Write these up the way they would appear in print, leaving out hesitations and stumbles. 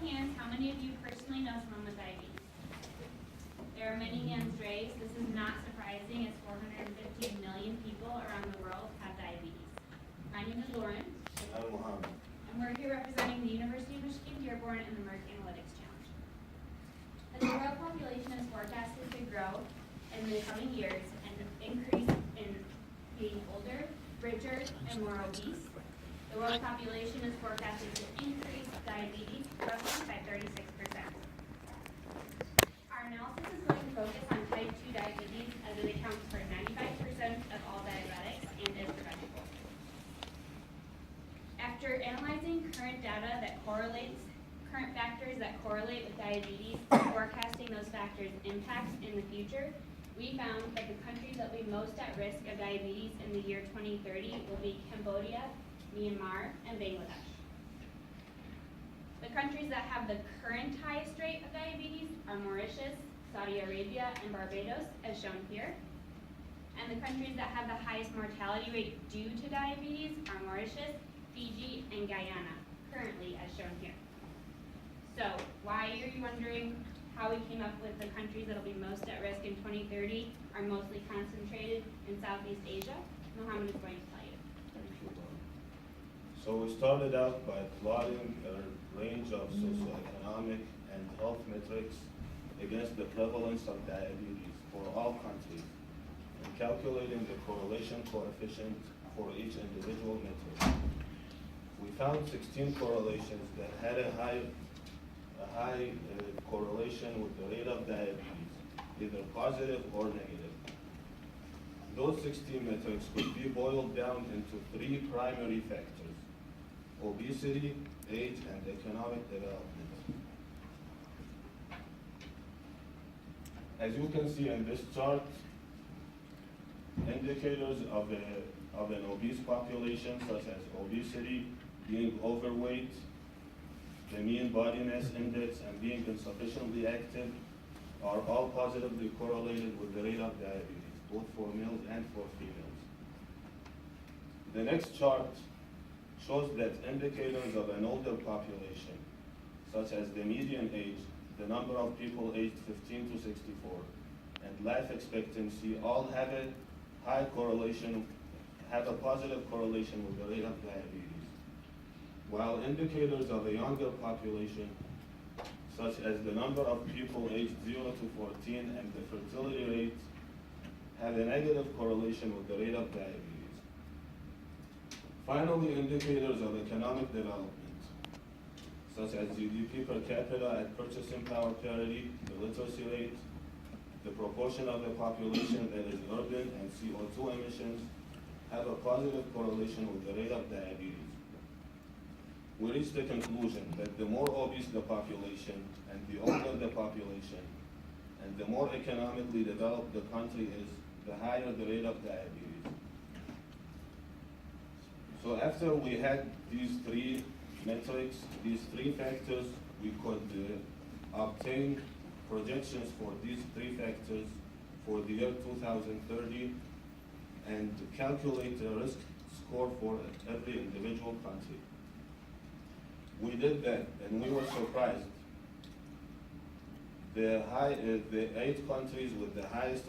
hands, how many of you personally know someone with diabetes? There are many hands raised. This is not surprising, as 415 million people around the world have diabetes. My name is Lauren. I'm Mohamed. And we're here representing the University of Michigan-Dearborn and the Merck Analytics Challenge. As the world population is forecasted to grow in the coming years and increase in being older, richer, and more obese, the world population is forecasted to increase diabetes prevalence by 36%. Our analysis is going to focus on type 2 diabetes as it accounts for 95% of all diabetics and is preventable. After analyzing current factors that correlate with diabetes and forecasting those factors' impacts in the future, we found that the countries that will be most at risk of diabetes in the year 2030 will be Cambodia, Myanmar, and Bangladesh. The countries that have the current highest rate of diabetes are Mauritius, Saudi Arabia, and Barbados, as shown here. And the countries that have the highest mortality rate due to diabetes are Mauritius, Fiji, and Guyana, currently as shown here. So, why are you wondering how we came up with the countries that will be most at risk in 2030 are mostly concentrated in Southeast Asia? Mohamed is going to tell you. Thank you, Lauren. So we started out by plotting a range of socioeconomic and health metrics against the prevalence of diabetes for all countries and calculating the correlation coefficient for each individual metric. We found 16 correlations that had a high correlation with the rate of diabetes, either positive or negative. Those 16 metrics could be boiled down into 3 primary factors: obesity, age, and economic development. As you can see in this chart, indicators of an obese population, such as obesity, being overweight, the mean body mass index, and being insufficiently active, are all positively correlated with the rate of diabetes, both for males and for females. The next chart shows that indicators of an older population, such as the median age, the number of people aged 15 to 64, and life expectancy, all have a positive correlation with the rate of diabetes. While indicators of a younger population, such as the number of people aged 0 to 14 and the fertility rate, have a negative correlation with the rate of diabetes. Finally, indicators of economic development, such as GDP per capita at purchasing power parity, the literacy rate, the proportion of the population that is urban, and CO2 emissions, have a positive correlation with the rate of diabetes. We reached the conclusion that the more obese the population and the older the population and the more economically developed the country is, the higher the rate of diabetes. So after we had these 3 metrics, these 3 factors, we could obtain projections for these 3 factors for the year 2030 and calculate the risk score for every individual country. We did that, and we were surprised. The 8 countries with the highest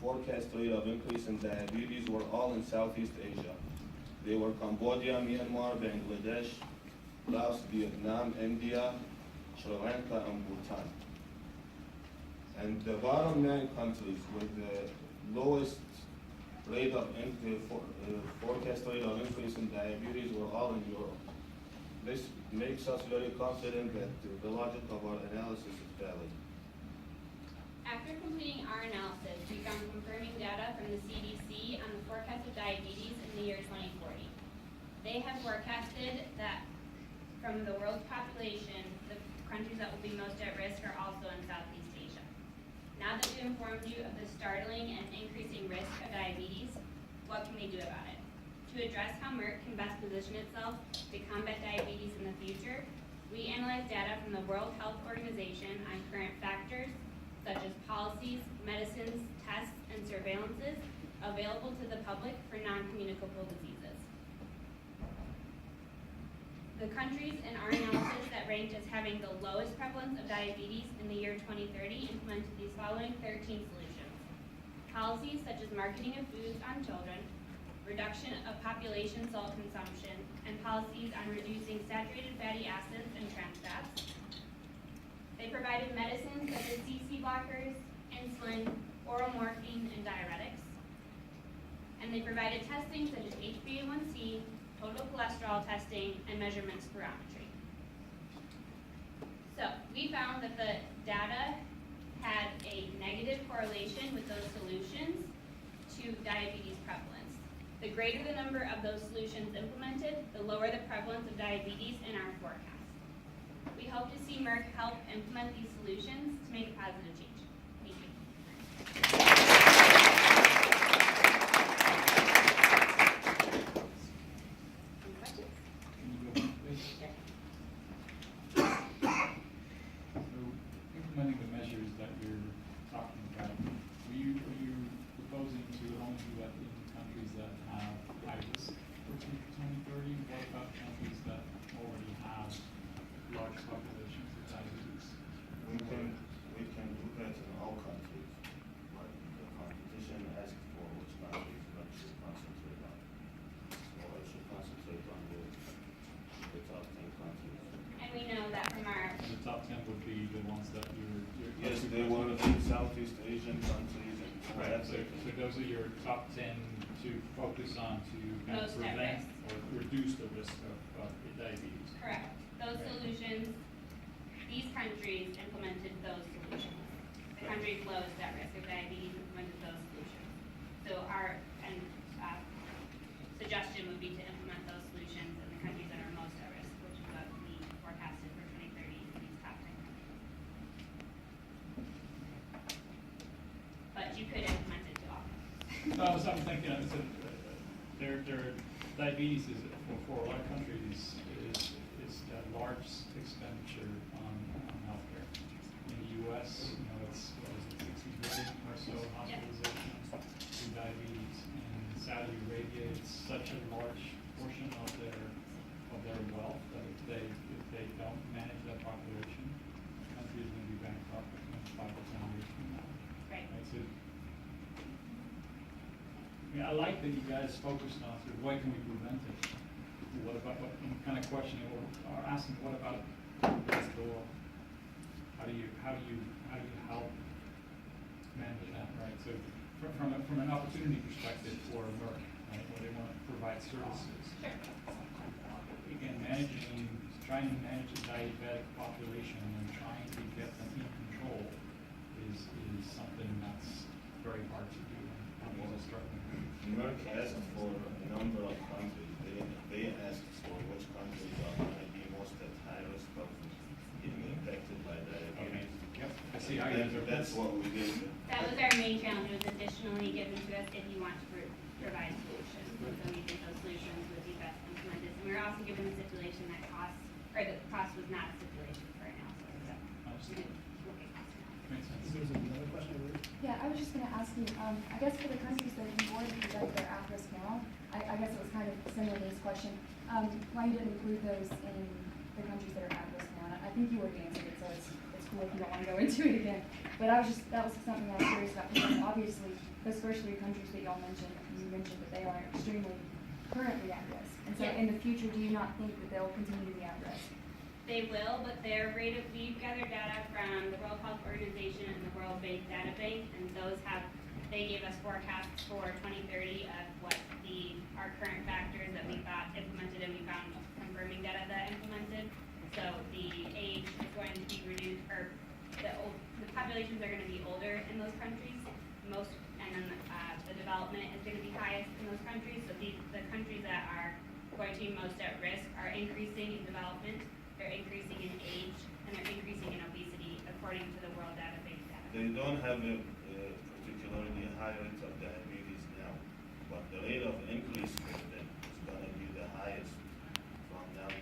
forecast rate of increase in diabetes were all in Southeast Asia. They were Cambodia, Myanmar, Bangladesh, Laos, Vietnam, India, Sri Lanka, and Bhutan. And the bottom 9 countries with the lowest rate of forecast rate of increase in diabetes were all in Europe. This makes us very confident that the logic of our analysis is valid. After completing our analysis, we found confirming data from the CDC on the forecast of diabetes in the year 2040. They have forecasted that from the world's population, the countries that will be most at risk are also in Southeast Asia. Now that we've informed you of the startling and increasing risk of diabetes, what can we do about it? To address how Merck can best position itself to combat diabetes in the future, we analyzed data from the World Health Organization on current factors, such as policies, medicines, tests, and surveillances available to the public for non-communicable diseases. The countries in our analysis that ranked as having the lowest prevalence of diabetes in the year 2030 implemented these following 13 solutions. Policies such as marketing of foods on children, reduction of population salt consumption, and policies on reducing saturated fatty acids and trans fats. They provided medicines such as CC blockers, insulin, oral morphine, and diuretics. And they provided testing such as HbA1c, total cholesterol testing, and measurement spirometry. So we found that the data had a negative correlation with those solutions to diabetes prevalence. The greater the number of those solutions implemented, the lower the prevalence of diabetes in our forecast. We hope to see Merck help implement these solutions to make a positive change. Thank you. Any questions? So, implementing the measures that you're talking about, are you proposing to only do that in countries that have high risk for 2030? What about countries that already have large populations of diabetes? We can do that in all countries, but the competition asks for which countries that should concentrate on. So I should concentrate on the top 10 countries. And we know that from our, And the top 10 would be the ones that you're Yes, they were in Southeast Asian countries and Right, that's so it. those are your top 10 to focus on to kind of Most at prevent risk. or reduce the risk of diabetes. correct, those Right. solutions, these countries implemented those solutions. The countries lowest at risk of diabetes implemented those solutions. So our suggestion would be to implement those solutions in the countries that are most at risk, which is what we forecasted for 2030 in these top 10 countries. But you could implement it to all. No, so I'm thinking, their diabetes is, for a lot of countries, is a large expenditure on healthcare. In the U.S., it's, what is it, 60 billion or so hospitalizations due to diabetes. In Saudi Arabia, it's such a large portion of their wealth that if they don't manage that population, the country is going to be bankrupt 5 to 10 years from now. Right. Right, so, I like that you guys focused on sort of what can we prevent it? What about, what I'm kind of questioning or asking, what about next door? How do you help manage that, right? So from an opportunity perspective for Merck, right, where they want to provide services. Sure. Again, trying to manage a diabetic population and trying to get them in control is something that's very hard to do. Companies are struggling. Merck asked for a number of countries. They asked for which countries are going to be most at high risk of being impacted by diabetes. Yep. I see how you guys are. That's what we did. That was our main challenge, was additionally given to us if you want to provide solutions. And so we think those solutions would be best implemented. And we were also given the stipulation that the cost was not a stipulation for analysis. So we didn't look at cost analysis. Makes sense. There's another question, Ruth? Yeah, I was just going to ask you, I guess for the countries that you've already said they're at risk now, I guess it was kind of similar to this question, why you didn't include those in the countries that are at risk now? And I think you already answered it, so it's cool if you don't want to go into it again. But that was something I was curious about, because obviously those first 3 countries that y'all mentioned, you mentioned that they are extremely currently at risk. And so Yeah. in the future, do you not think that they'll continue to be at risk? They will, but we've gathered data from the World Health Organization and the World Bank Data Bank, and they gave us forecasts for 2030 of what our current factors that we thought implemented, and we found confirming data that implemented. So the age is going to be reduced, or the populations are going to be older in those countries, and then the development is going to be highest in those countries. So the countries that are going to be most at risk are increasing in development, they're increasing in age, and they're increasing in obesity, according to the World Data Bank data. They don't have a particularly high rate of diabetes now, but the rate of increase for them is going to be the highest from now to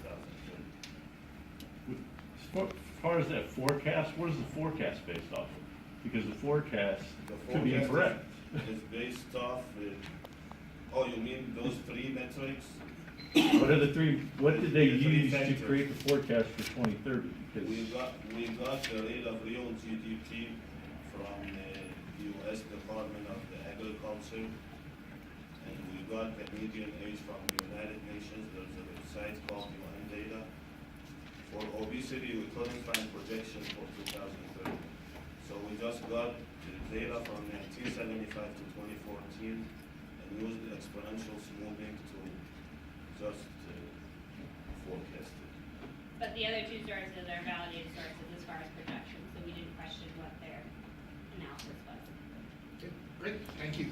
2030. As far as that forecast, what is the forecast based off of? Because the forecast could be incorrect. It's based off, oh, you mean those 3 metrics? What are the three, what did they The three use to factors. create the forecast for 2030? Because We got the rate of real GDP from the U.S. Department of the Agriculture, and we got the median age from the United Nations. There's a website called UN Data. For obesity, we couldn't find projections for 2030. So we just got the data from 1975 to 2014 and used the exponential smoothing to just forecast it. But the other two sources are validated sources as far as projections, so we didn't question what their analysis was. Okay, great, thank you.